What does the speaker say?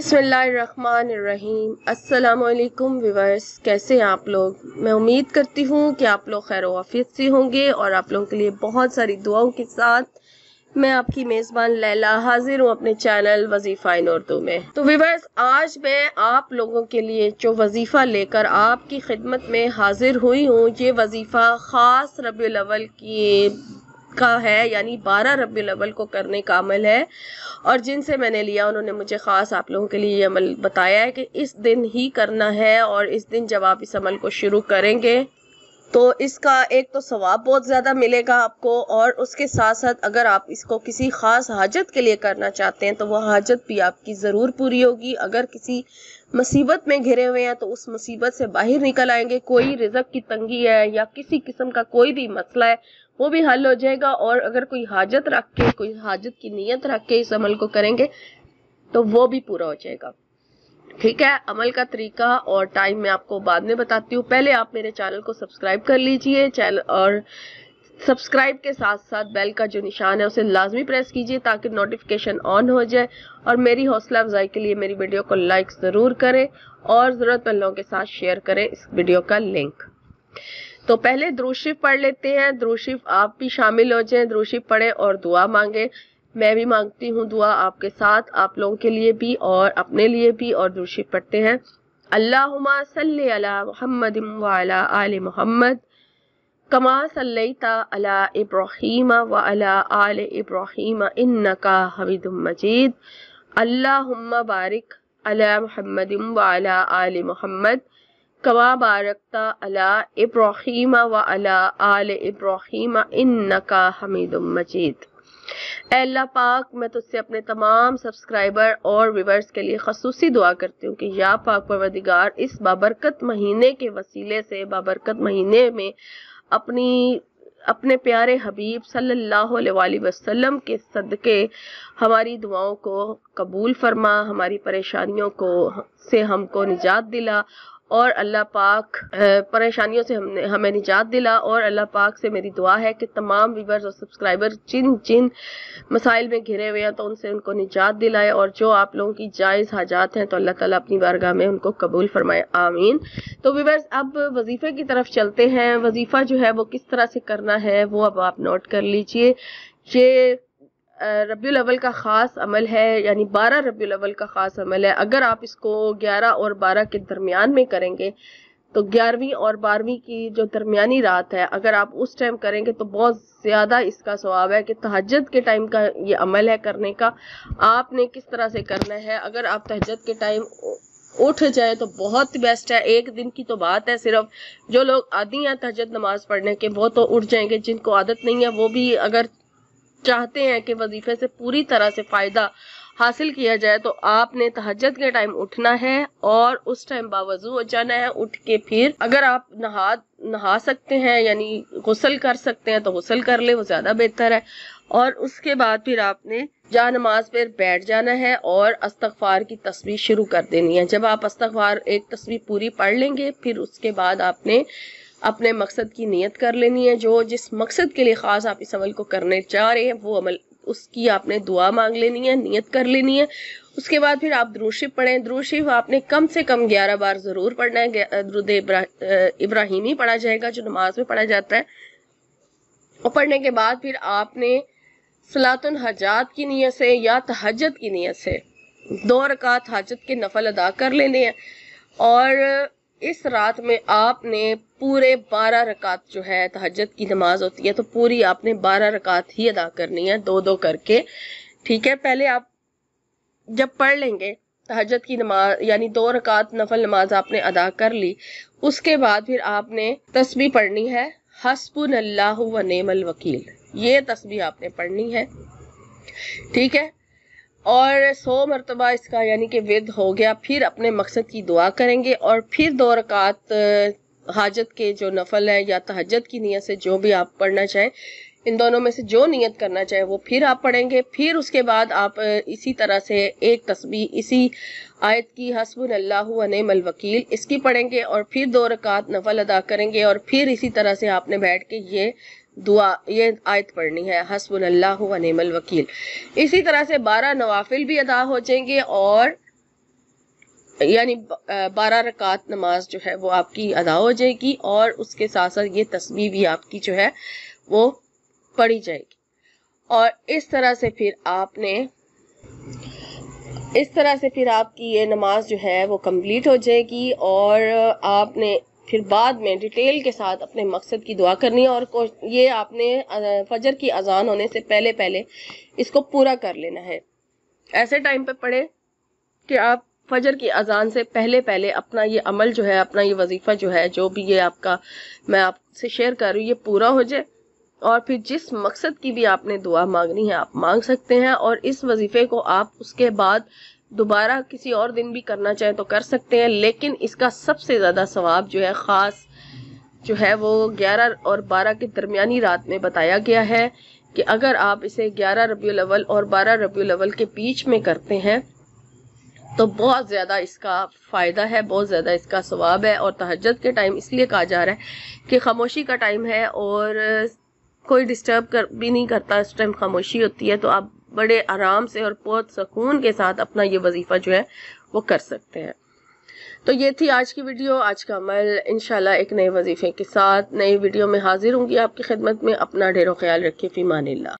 بسم اللہ الرحمن الرحیم۔ السلام علیکم ویورز، کیسے ہیں آپ لوگ؟ میں امید کرتی ہوں کہ آپ لوگ خیر و عافیت سے ہوں گے اور آپ لوگوں کے لیے بہت ساری دعاؤں کے ساتھ میں آپ کی میزبان لیلا حاضر ہوں اپنے چینل وظیفہ ان اردو میں۔ تو ویورز، آج میں آپ لوگوں کے لیے جو وظیفہ لے کر آپ کی خدمت میں حاضر ہوئی ہوں، یہ وظیفہ خاص ربیع الاول کا ہے، یعنی 12 ربیع الاول کو کرنے کا عمل ہے، اور جن سے میں نے لیا انہوں نے مجھے خاص آپ لوگوں کے لیے یہ عمل بتایا ہے کہ اس دن ہی کرنا ہے، اور اس دن جب آپ اس عمل کو شروع کریں گے تو اس کا ایک تو ثواب بہت زیادہ ملے گا آپ کو، اور اس کے ساتھ ساتھ اگر آپ اس کو کسی خاص حاجت کے لیے کرنا چاہتے ہیں تو وہ حاجت بھی آپ کی ضرور پوری ہوگی۔ اگر کسی مصیبت میں گھرے ہوئے ہیں تو اس مصیبت سے باہر نکل آئیں گے، کوئی رزق کی تنگی ہے یا کسی قسم کا کوئی بھی مسئلہ ہے وہ بھی حل ہو جائے گا، اور اگر کوئی حاجت رکھ کے، کوئی حاجت کی نیت رکھ کے اس عمل کو کریں گے تو وہ بھی پورا ہو جائے گا۔ ٹھیک ہے، عمل کا طریقہ اور ٹائم میں آپ کو بعد میں بتاتی ہوں۔ پہلے آپ میرے چینل کو سبسکرائب کر لیجئے، اور سبسکرائب کے ساتھ ساتھ بیل کا جو نشان ہے اسے لازمی پریس کیجئے تاکہ نوٹیفیکیشن آن ہو جائے، اور میری حوصلہ افزائی کے لیے میری ویڈیو کو لائک ضرور کریں اور ضرورت مند لوگوں کے ساتھ شیئر کریں اس ویڈیو کا لنک۔ تو پہلے درود شریف پڑھ لیتے ہیں۔ درود شریف آپ بھی شامل ہو جائیں، درود شریف پڑھیں اور دعا مانگیں۔ میں بھی مانگتی ہوں دعا آپ کے ساتھ، آپ لوگوں کے لیے بھی اور اپنے لیے بھی، اور درود شریف پڑھتے ہیں۔ اللہم صلی علی محمد وعلی آل محمد کما صلیت علی ابراہیم وعلی آل ابراہیم انکا حمید مجید۔ اللہم بارک علی محمد وعلی آل محمد کما بارکت علی ابراہیم وعلی آل ابراہیم انکا حمید مجید۔ اے اللہ پاک، میں تجھ سے اپنے تمام سبسکرائبر اور ویورز کے لیے خصوصی دعا کرتی ہوں کہ یا پاک پروردگار، اس بابرکت مہینے کے وسیلے سے، بابرکت مہینے میں اپنے پیارے حبیب صلی اللہ علیہ وآلہ وسلم کے صدقے ہماری دعاؤں کو قبول فرما، ہماری پریشانیوں سے ہم کو نجات دلا، اور اللہ پاک پریشانیوں سے ہمیں نجات دلا، اور اللہ پاک سے میری دعا ہے کہ تمام ویورز اور سبسکرائبر جن مسائل میں گھرے ہوئے ہیں تو ان سے ان کو نجات دلائے، اور جو آپ لوگوں کی جائز حاجات ہیں تو اللہ تعالیٰ اپنی بارگاہ میں ان کو قبول فرمائے، آمین۔ تو ویورز، اب وظیفے کی طرف چلتے ہیں۔ وظیفہ جو ہے وہ کس طرح سے کرنا ہے وہ اب آپ نوٹ کر لیجئے۔ یہ ربیع الاول کا خاص عمل ہے، یعنی 12 ربیع الاول کا خاص عمل ہے۔ اگر آپ اس کو 11 اور 12 کے درمیان میں کریں گے تو 11ویں اور 12ویں کی جو درمیانی رات ہے، اگر آپ اس ٹائم کریں گے تو بہت زیادہ اس کا ثواب ہے کہ تہجد کے ٹائم کا یہ عمل ہے کرنے کا۔ آپ نے کس طرح سے کرنا ہے، اگر آپ تہجد کے ٹائم اٹھ جائیں تو بہت بیسٹ ہے۔ ایک دن کی تو بات ہے، صرف جو لوگ عادی ہیں تہجد نماز پڑھنے کے وہ تو اٹھ جائیں گے، جن کو عادت نہیں ہے وہ بھی اگر چاہتے ہیں کہ وظیفے سے پوری طرح سے فائدہ حاصل کیا جائے تو آپ نے تہجد کے ٹائم اٹھنا ہے اور اس ٹائم باوضو ہو جانا ہے۔ اٹھ کے پھر اگر آپ نہا سکتے ہیں، یعنی غسل کر سکتے ہیں تو غسل کر لیں، وہ زیادہ بہتر ہے، اور اس کے بعد پھر آپ نے جا نماز پر بیٹھ جانا ہے اور استغفار کی تسبیح شروع کر دینی ہے۔ جب آپ استغفار ایک تسبیح پوری پڑھ لیں گے پھر اس کے بعد آپ نے اپنے مقصد کی نیت کر لینی ہے، جس مقصد کے لیے خاص آپ اس عمل کو کرنے چاہ رہے ہیں وہ عمل، اس کی آپ نے دعا مانگ لینی ہے، نیت کر لینی ہے۔ اس کے بعد پھر آپ درود شریف پڑھیں۔ درود شریف آپ نے کم سے کم 11 بار ضرور پڑھنا ہے۔ درود ابراہیمی پڑھا جائے گا جو نماز میں پڑھا جاتا ہے، اور پڑھنے کے بعد پھر آپ نے صلاۃ الحاجات کی نیت سے یا تہجد کی نیت سے 2 رکعت حاجت کے نفل ادا کر لینے ہیں، اور اس رات میں آپ نے پورے 12 رکعت جو ہے تہجد کی نماز ہوتی ہے تو پوری آپ نے 12 رکعت ہی ادا کرنی ہے، 2 کر کے۔ ٹھیک ہے، پہلے آپ جب پڑھ لیں گے تہجد کی نماز، یعنی 2 رکعت نفل نماز آپ نے ادا کر لی، اس کے بعد پھر آپ نے تسبیح پڑھنی ہے، حسبنا اللہ و نعم الوکیل، یہ تسبیح آپ نے پڑھنی ہے۔ ٹھیک ہے، اور 100 مرتبہ اس کا یعنی کہ ورد ہو گیا۔ پھر اپنے مقصد کی دعا کریں گے، اور پھر 2 رکعت حاجت کے جو نفل ہے یا تہجد کی نیت سے جو بھی آپ پڑھنا چاہیں، ان دونوں میں سے جو نیت کرنا چاہیں وہ پھر آپ پڑھیں گے۔ پھر اس کے بعد آپ اسی طرح سے ایک تسبیح اسی آیت کی، حسبنا اللہ و نعم الوکیل، اس کی پڑھیں گے، اور پھر 2 رکعت نفل ادا کریں گے، اور پھر اسی طرح سے آپ نے بیٹھ کے یہ دعا، یہ آیت پڑھنی ہے، حسبنا اللہ و نعم الوکیل۔ اسی طرح سے 12 نوافل بھی ادا ہو جائیں گے، اور یعنی 12 رکعت نماز جو ہے وہ آپ کی ادا ہو جائے گی، اور اس کے ساتھ ساتھ یہ تسبیح بھی آپ کی جو ہے وہ پڑھی جائے گی، اور اس طرح سے پھر آپ کی یہ نماز جو ہے وہ کمپلیٹ ہو جائے گی، اور آپ نے پھر بعد میں ڈیٹیل کے ساتھ اپنے مقصد کی دعا کرنی ہے، اور یہ آپ نے فجر کی اذان ہونے سے پہلے اس کو پورا کر لینا ہے۔ ایسے ٹائم پہ پڑھے کہ آپ فجر کی اذان سے پہلے اپنا یہ عمل جو ہے، اپنا یہ وظیفہ جو ہے، جو بھی یہ آپ کا میں آپ سے شیئر کر رہی ہوں، یہ پورا ہو جائے، اور پھر جس مقصد کی بھی آپ نے دعا مانگنی ہے آپ مانگ سکتے ہیں، اور اس وظیفے کو آپ اس کے بعد دوبارہ کسی اور دن بھی کرنا چاہیں تو کر سکتے ہیں، لیکن اس کا سب سے زیادہ ثواب جو ہے خاص جو ہے وہ 11 اور 12 کے درمیانی رات میں بتایا گیا ہے کہ اگر آپ اسے 11 ربیع الاول اور 12 ربیع الاول کے بیچ میں کرتے ہیں تو بہت زیادہ اس کا فائدہ ہے، بہت زیادہ اس کا ثواب ہے۔ اور تہجد کے ٹائم اس لیے کہا جا رہا ہے کہ خاموشی کا ٹائم ہے اور کوئی ڈسٹرب بھی نہیں کرتا، اس ٹائم خاموشی ہوتی ہے، تو آپ بڑے آرام سے اور بہت سکون کے ساتھ اپنا یہ وظیفہ جو ہے وہ کر سکتے ہیں۔ تو یہ تھی آج کی ویڈیو، آج کا عمل۔ انشاءاللہ ایک نئے وظیفے کے ساتھ نئی ویڈیو میں حاضر ہوں گی آپ کی خدمت میں۔ اپنا ڈھیر و خیال رکھیے، فی امان اللہ۔